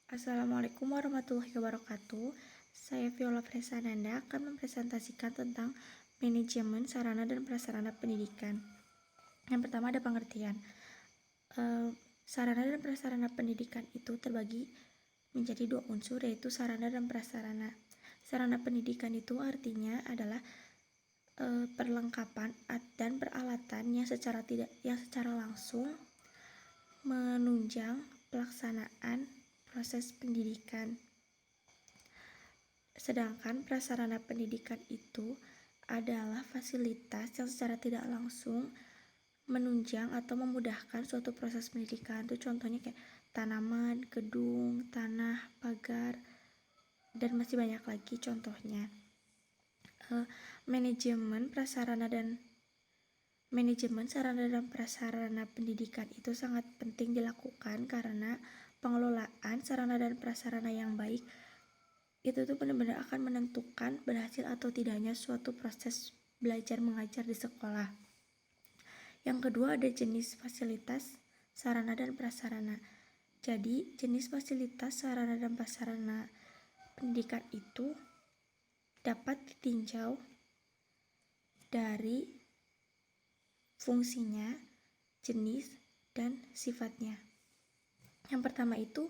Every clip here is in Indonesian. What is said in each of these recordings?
Assalamualaikum warahmatullahi wabarakatuh. Saya Viola Presananda akan mempresentasikan tentang manajemen sarana dan prasarana pendidikan. Yang pertama ada pengertian. Sarana dan prasarana pendidikan itu terbagi menjadi dua unsur, yaitu sarana dan prasarana. Sarana pendidikan itu artinya adalah perlengkapan dan peralatan yang secara langsung menunjang pelaksanaan proses pendidikan. Sedangkan prasarana pendidikan itu adalah fasilitas yang secara tidak langsung menunjang atau memudahkan suatu proses pendidikan. Itu contohnya kayak tanaman, gedung, tanah, pagar, dan masih banyak lagi contohnya. Manajemen sarana dan prasarana pendidikan itu sangat penting dilakukan karena pengelolaan sarana dan prasarana yang baik itu tuh benar-benar akan menentukan berhasil atau tidaknya suatu proses belajar mengajar di sekolah. Yang kedua ada jenis fasilitas sarana dan prasarana. Jadi jenis fasilitas sarana dan prasarana pendidikan itu dapat ditinjau dari fungsinya, jenis, dan sifatnya. Yang pertama itu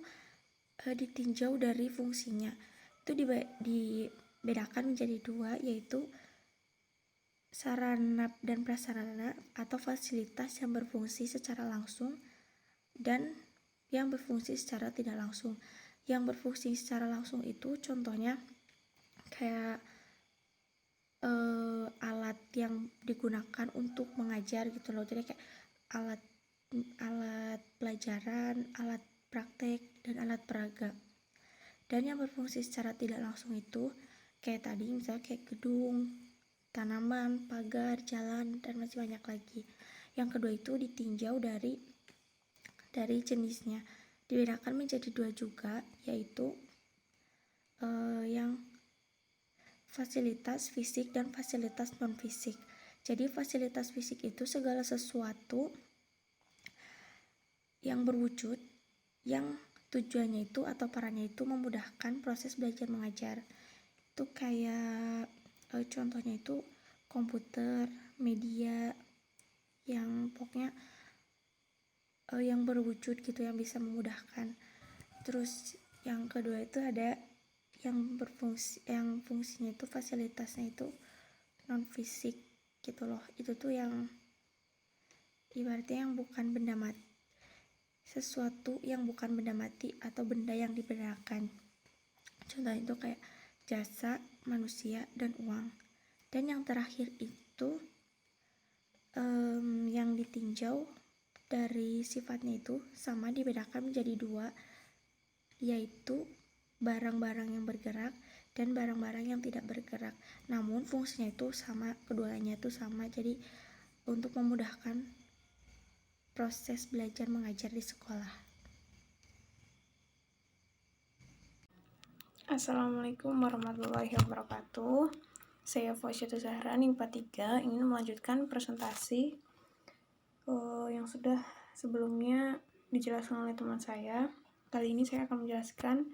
ditinjau dari fungsinya. Itu dibedakan menjadi dua, yaitu sarana dan prasarana atau fasilitas yang berfungsi secara langsung dan yang berfungsi secara tidak langsung. Yang berfungsi secara langsung itu contohnya kayak alat yang digunakan untuk mengajar gitu loh. Jadi kayak alat pelajaran, alat praktek, dan alat peraga. Dan yang berfungsi secara tidak langsung itu kayak tadi misalnya kayak gedung, tanaman, pagar, jalan, dan masih banyak lagi. Yang kedua itu ditinjau dari jenisnya. Dibedakan menjadi dua juga, yaitu yang fasilitas fisik dan fasilitas non-fisik. Jadi fasilitas fisik itu segala sesuatu yang berwujud yang tujuannya itu atau perannya itu memudahkan proses belajar mengajar. Itu kayak contohnya itu komputer, media, yang pokoknya yang berwujud gitu, yang bisa memudahkan. Terus yang kedua itu ada yang fungsinya itu fasilitasnya itu non fisik gitu loh. Itu tuh yang ibaratnya yang bukan benda mati, sesuatu yang bukan benda mati atau benda yang dibenarkan. Contohnya itu kayak jasa, manusia, dan uang. Dan yang terakhir itu yang ditinjau dari sifatnya itu sama, dibedakan menjadi dua, yaitu barang-barang yang bergerak dan barang-barang yang tidak bergerak. Namun fungsinya itu sama, keduanya itu sama. Jadi untuk memudahkan proses belajar mengajar di sekolah. Assalamualaikum warahmatullahi wabarakatuh. Saya Fauziatul Zahra, MIPA 3, ingin melanjutkan presentasi yang sudah sebelumnya dijelaskan oleh teman saya. Kali ini saya akan menjelaskan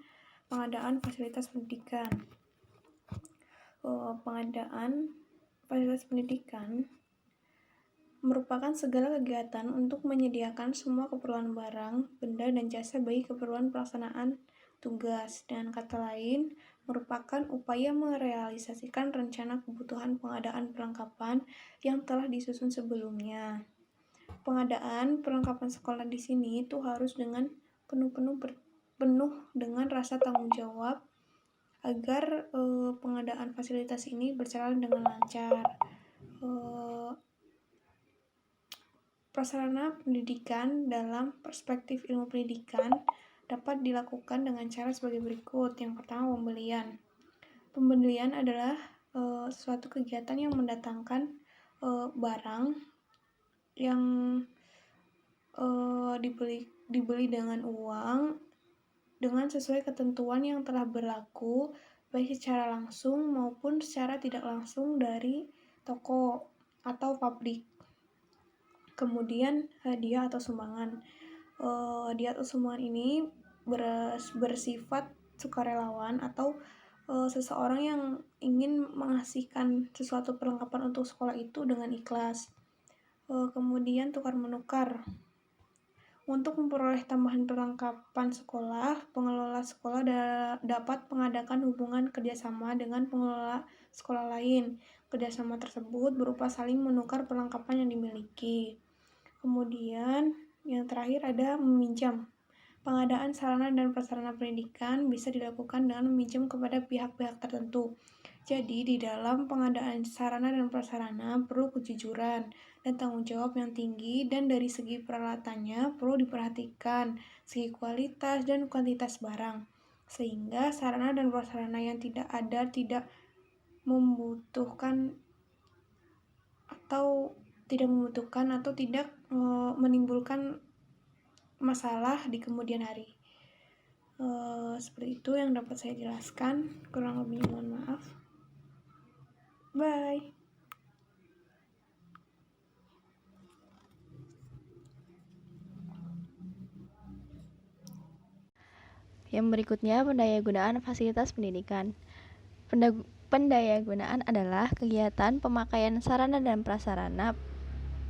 pengadaan fasilitas pendidikan. Pengadaan fasilitas pendidikan merupakan segala kegiatan untuk menyediakan semua keperluan barang, benda, dan jasa bagi keperluan pelaksanaan tugas. Dengan kata lain, merupakan upaya merealisasikan rencana kebutuhan pengadaan perlengkapan yang telah disusun sebelumnya. Pengadaan perlengkapan sekolah di sini itu harus dengan penuh dengan rasa tanggung jawab agar pengadaan fasilitas ini berjalan dengan lancar. Prasarana pendidikan dalam perspektif ilmu pendidikan dapat dilakukan dengan cara sebagai berikut. Yang pertama, pembelian. Pembelian adalah suatu kegiatan yang mendatangkan barang yang dibeli dengan uang dengan sesuai ketentuan yang telah berlaku, baik secara langsung maupun secara tidak langsung dari toko atau pabrik. Kemudian hadiah atau sumbangan. Hadiah atau sumbangan ini bersifat sukarelawan atau seseorang yang ingin mengasihkan sesuatu perlengkapan untuk sekolah itu dengan ikhlas. Kemudian tukar menukar. Untuk memperoleh tambahan perlengkapan sekolah, pengelola sekolah dapat mengadakan hubungan kerjasama dengan pengelola sekolah lain. Kerjasama tersebut berupa saling menukar perlengkapan yang dimiliki. Kemudian yang terakhir ada meminjam. Pengadaan sarana dan prasarana pendidikan bisa dilakukan dengan meminjam kepada pihak-pihak tertentu. Jadi, di dalam pengadaan sarana dan prasarana perlu kejujuran dan tanggung jawab yang tinggi, dan dari segi peralatannya perlu diperhatikan segi kualitas dan kuantitas barang, sehingga sarana dan prasarana yang tidak membutuhkan atau tidak menimbulkan masalah di kemudian hari. Seperti itu yang dapat saya jelaskan, kurang lebihnya mohon maaf. Bye. Yang berikutnya, pendayagunaan fasilitas pendidikan. Pendayagunaan adalah kegiatan pemakaian sarana dan prasarana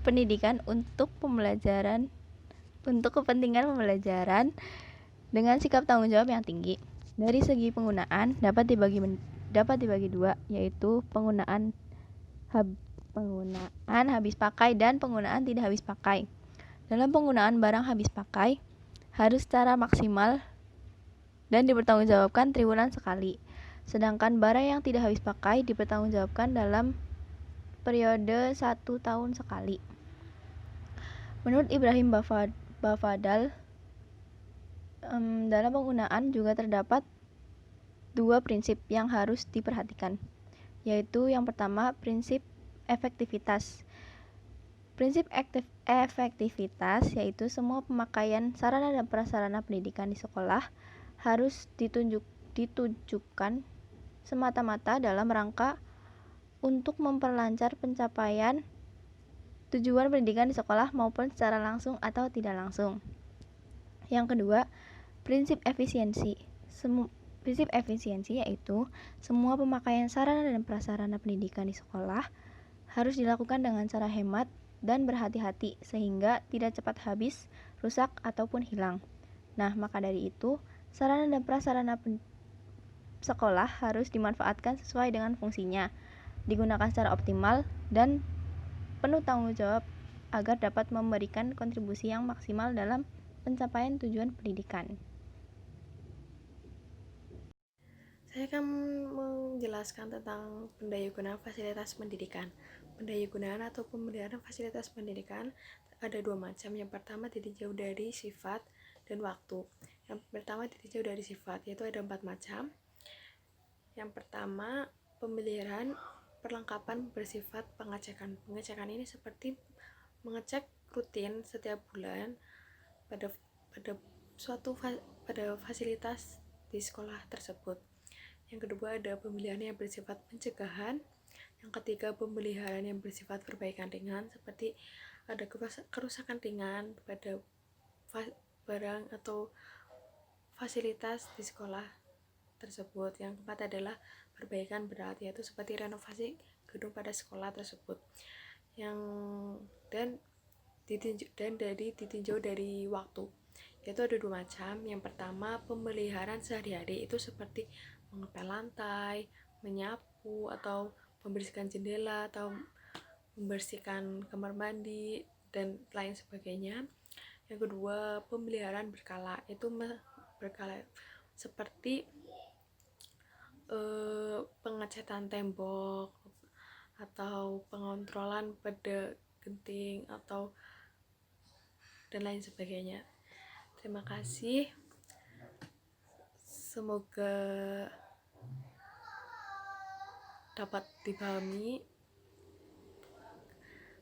pendidikan untuk kepentingan pembelajaran dengan sikap tanggung jawab yang tinggi. Dari segi penggunaan dapat dibagi dua, yaitu penggunaan habis pakai dan penggunaan tidak habis pakai. Dalam penggunaan barang habis pakai harus secara maksimal dan dipertanggungjawabkan triwulan sekali. Sedangkan barang yang tidak habis pakai dipertanggungjawabkan dalam periode 1 tahun sekali. Menurut Ibrahim Bafadal, dalam penggunaan juga terdapat dua prinsip yang harus diperhatikan, yaitu yang pertama prinsip efektivitas. Prinsip efektivitas yaitu semua pemakaian sarana dan prasarana pendidikan di sekolah harus ditujukan semata-mata dalam rangka untuk memperlancar pencapaian tujuan pendidikan di sekolah maupun secara langsung atau tidak langsung. Yang kedua, prinsip efisiensi. Prinsip efisiensi yaitu semua pemakaian sarana dan prasarana pendidikan di sekolah harus dilakukan dengan cara hemat dan berhati-hati sehingga tidak cepat habis, rusak, ataupun hilang. Nah, maka dari itu, sarana dan prasarana sekolah harus dimanfaatkan sesuai dengan fungsinya, digunakan secara optimal, dan penuh tanggung jawab agar dapat memberikan kontribusi yang maksimal dalam pencapaian tujuan pendidikan. Saya akan menjelaskan tentang pendayagunaan fasilitas pendidikan. Pendayagunaan atau pemeliharaan fasilitas pendidikan ada dua macam. Yang pertama ditinjau dari sifat dan waktu. Yang pertama ditinjau dari sifat, yaitu ada 4 macam. Yang pertama, pemeliharaan perlengkapan bersifat pengecekan. Pengecekan ini seperti mengecek rutin setiap bulan pada fasilitas di sekolah tersebut. Yang kedua, ada pemeliharaan yang bersifat pencegahan. Yang ketiga, pemeliharaan yang bersifat perbaikan ringan, seperti ada kerusakan ringan pada barang atau fasilitas di sekolah tersebut. Yang keempat adalah perbaikan berat, yaitu seperti renovasi gedung pada sekolah tersebut. Dan ditinjau dari waktu, yaitu ada dua macam. Yang pertama, pemeliharaan sehari-hari, itu seperti mengepel lantai, menyapu, atau membersihkan jendela, atau membersihkan kamar mandi, dan lain sebagainya. Yang kedua, pemeliharaan berkala, itu berkala seperti pengecatan tembok atau pengontrolan pada genting atau dan lain sebagainya. Terima kasih. Semoga dapat dipahami.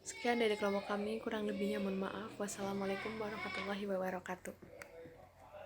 Sekian dari kelompok kami, kurang lebihnya mohon maaf. Wassalamualaikum warahmatullahi wabarakatuh.